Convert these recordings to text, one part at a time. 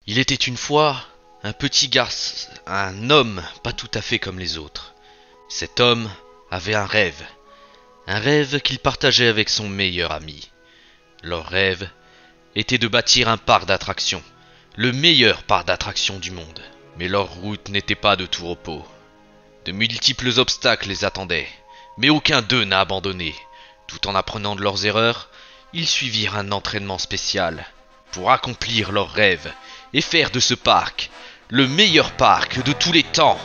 Il était une fois un petit garçon, un homme pas tout à fait comme les autres. Cet homme avait un rêve qu'il partageait avec son meilleur ami. Leur rêve était de bâtir un parc d'attractions, le meilleur parc d'attractions du monde. Mais leur route n'était pas de tout repos. De multiples obstacles les attendaient, mais aucun d'eux n'a abandonné. Tout en apprenant de leurs erreurs, ils suivirent un entraînement spécial pour accomplir leurs rêves et faire de ce parc le meilleur parc de tous les temps.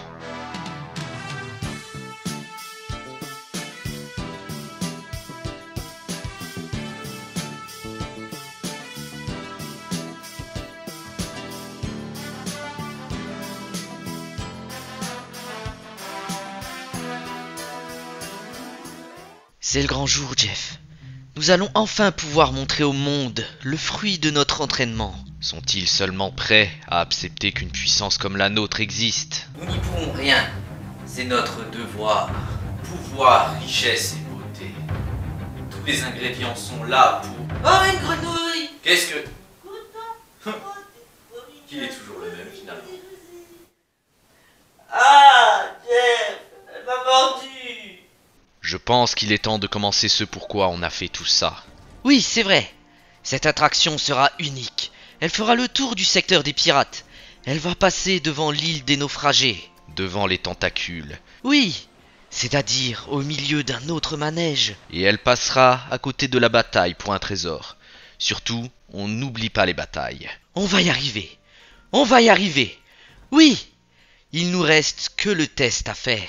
C'est le grand jour, Jeff. Nous allons enfin pouvoir montrer au monde le fruit de notre entraînement. Sont-ils seulement prêts à accepter qu'une puissance comme la nôtre existe? Nous n'y pouvons rien. C'est notre devoir. Pouvoir, richesse et beauté. Tous les ingrédients sont là pour... Oh, une grenouille! Qu'est-ce que... Qui est toujours le même finalement. Ah, Jeff, elle m'a mordu! Je pense qu'il est temps de commencer ce pourquoi on a fait tout ça. Oui, c'est vrai. Cette attraction sera unique. Elle fera le tour du secteur des pirates. Elle va passer devant l'île des naufragés. Devant les tentacules. Oui, c'est-à-dire au milieu d'un autre manège. Et elle passera à côté de la bataille pour un trésor. Surtout, on n'oublie pas les batailles. On va y arriver. On va y arriver. Oui, il nous reste que le test à faire.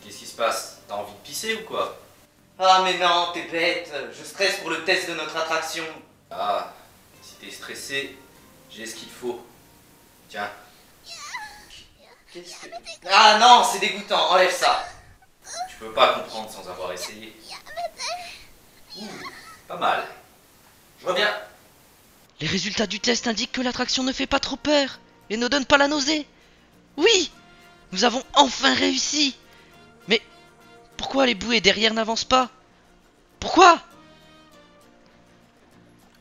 Qu'est-ce qui se passe? T'as envie de pisser ou quoi? Ah mais non, t'es bête, je stresse pour le test de notre attraction. Ah, si t'es stressé, j'ai ce qu'il faut. Tiens. Qu'est-ce que... Ah non, c'est dégoûtant, enlève ça. Tu peux pas comprendre sans avoir essayé. Ouh, pas mal. Je reviens. Les résultats du test indiquent que l'attraction ne fait pas trop peur et ne donne pas la nausée. Oui, nous avons enfin réussi. Mais pourquoi les bouées derrière n'avancent pas? Pourquoi?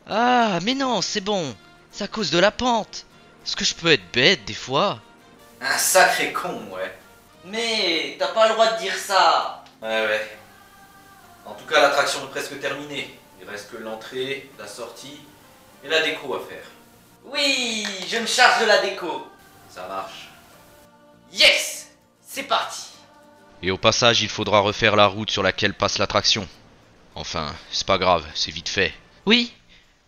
Ah, mais non, c'est bon. C'est à cause de la pente. Est-ce que je peux être bête des fois? Un sacré con, ouais. Mais t'as pas le droit de dire ça. Ouais. En tout cas, l'attraction est presque terminée. Il reste que l'entrée, la sortie et la déco à faire. Oui, je me charge de la déco. Ça marche. Yes, c'est parti. Et au passage, il faudra refaire la route sur laquelle passe l'attraction. Enfin, c'est pas grave, c'est vite fait. Oui,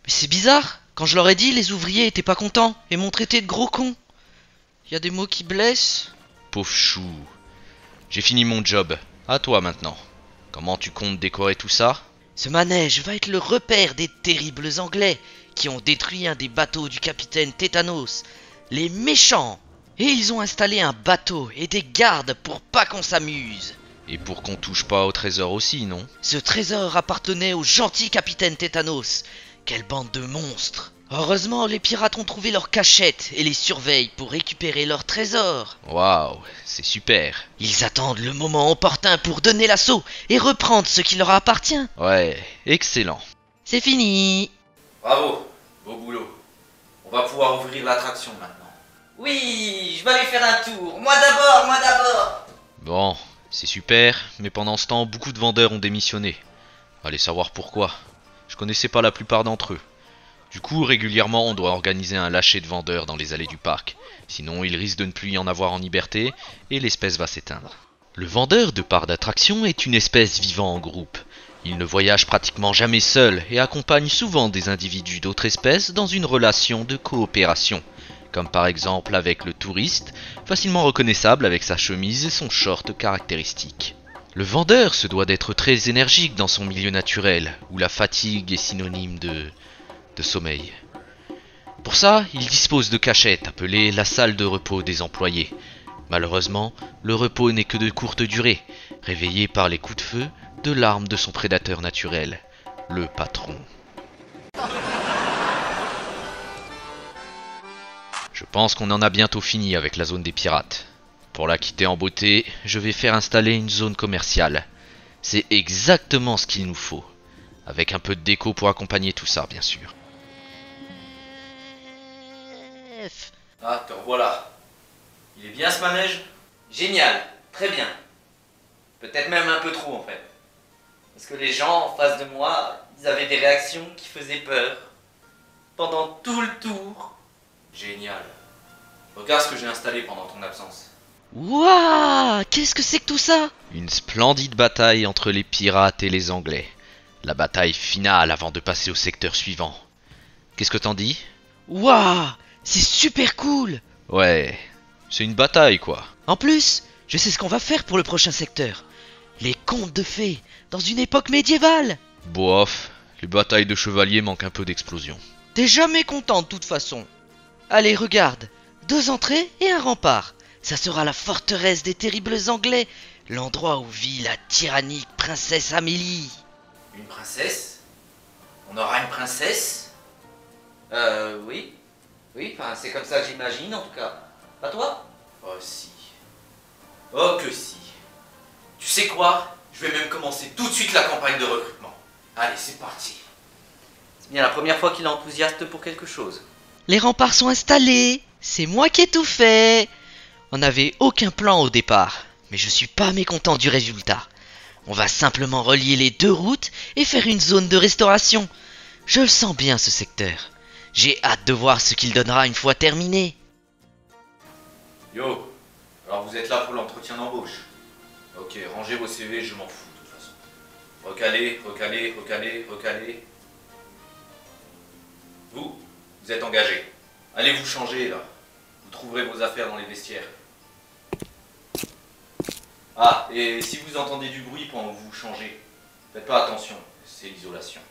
mais c'est bizarre. Quand je leur ai dit, les ouvriers étaient pas contents et m'ont traité de gros con. Y a des mots qui blessent. Pauvre chou. J'ai fini mon job. À toi maintenant. Comment tu comptes décorer tout ça? Ce manège va être le repère des terribles Anglais qui ont détruit un des bateaux du capitaine Tétanos. Les méchants. Et ils ont installé un bateau et des gardes pour pas qu'on s'amuse. Et pour qu'on touche pas au trésor aussi, non? Ce trésor appartenait au gentil capitaine Tétanos. Quelle bande de monstres! Heureusement, les pirates ont trouvé leur cachette et les surveillent pour récupérer leur trésor. Waouh, c'est super. Ils attendent le moment opportun pour donner l'assaut et reprendre ce qui leur appartient. Ouais, excellent. C'est fini. Bravo, beau boulot. On va pouvoir ouvrir l'attraction maintenant. Oui, je vais aller faire un tour. Moi d'abord. Bon, c'est super, mais pendant ce temps, beaucoup de vendeurs ont démissionné. Allez savoir pourquoi. Je connaissais pas la plupart d'entre eux. Du coup, régulièrement, on doit organiser un lâcher de vendeurs dans les allées du parc. Sinon, il risque de ne plus y en avoir en liberté, et l'espèce va s'éteindre. Le vendeur de parc d'attraction est une espèce vivant en groupe. Il ne voyage pratiquement jamais seul et accompagne souvent des individus d'autres espèces dans une relation de coopération. Comme par exemple avec le touriste, facilement reconnaissable avec sa chemise et son short caractéristique. Le vendeur se doit d'être très énergique dans son milieu naturel, où la fatigue est synonyme de sommeil. Pour ça, il dispose de cachettes appelées la salle de repos des employés. Malheureusement, le repos n'est que de courte durée, réveillé par les coups de feu de l'arme de son prédateur naturel, le patron. Je pense qu'on en a bientôt fini avec la zone des pirates. Pour la quitter en beauté, je vais faire installer une zone commerciale. C'est exactement ce qu'il nous faut. Avec un peu de déco pour accompagner tout ça, bien sûr. Ah, te revoilà. Il est bien ce manège? Génial, très bien. Peut-être même un peu trop en fait. Parce que les gens en face de moi, ils avaient des réactions qui faisaient peur. Pendant tout le tour. Génial. Regarde ce que j'ai installé pendant ton absence. Waouh! Qu'est-ce que c'est que tout ça? Une splendide bataille entre les pirates et les Anglais. La bataille finale avant de passer au secteur suivant. Qu'est-ce que t'en dis? Waouh! C'est super cool! Ouais, c'est une bataille quoi. En plus, je sais ce qu'on va faire pour le prochain secteur. Les contes de fées, dans une époque médiévale. Bof, les batailles de chevaliers manquent un peu d'explosion. T'es jamais content de toute façon. Allez, regarde. 2 entrées et un rempart. Ça sera la forteresse des terribles Anglais. L'endroit où vit la tyrannique princesse Amélie. Une princesse? On aura une princesse? Oui. Oui, enfin, c'est comme ça que j'imagine en tout cas. Pas toi? Oh si. Oh que si. Tu sais quoi? Je vais même commencer tout de suite la campagne de recrutement. Allez, c'est parti. C'est bien la première fois qu'il est enthousiaste pour quelque chose. Les remparts sont installés. C'est moi qui ai tout fait. On n'avait aucun plan au départ, mais je suis pas mécontent du résultat. On va simplement relier les 2 routes et faire une zone de restauration. Je le sens bien ce secteur. J'ai hâte de voir ce qu'il donnera une fois terminé. Yo, alors vous êtes là pour l'entretien d'embauche. Ok, rangez vos CV, je m'en fous de toute façon. Recalez, recalez, recalez, recalez. Vous êtes engagés. Allez vous changer là. Vous trouverez vos affaires dans les vestiaires. Ah, et si vous entendez du bruit pendant que vous vous changez, faites pas attention, c'est l'isolation.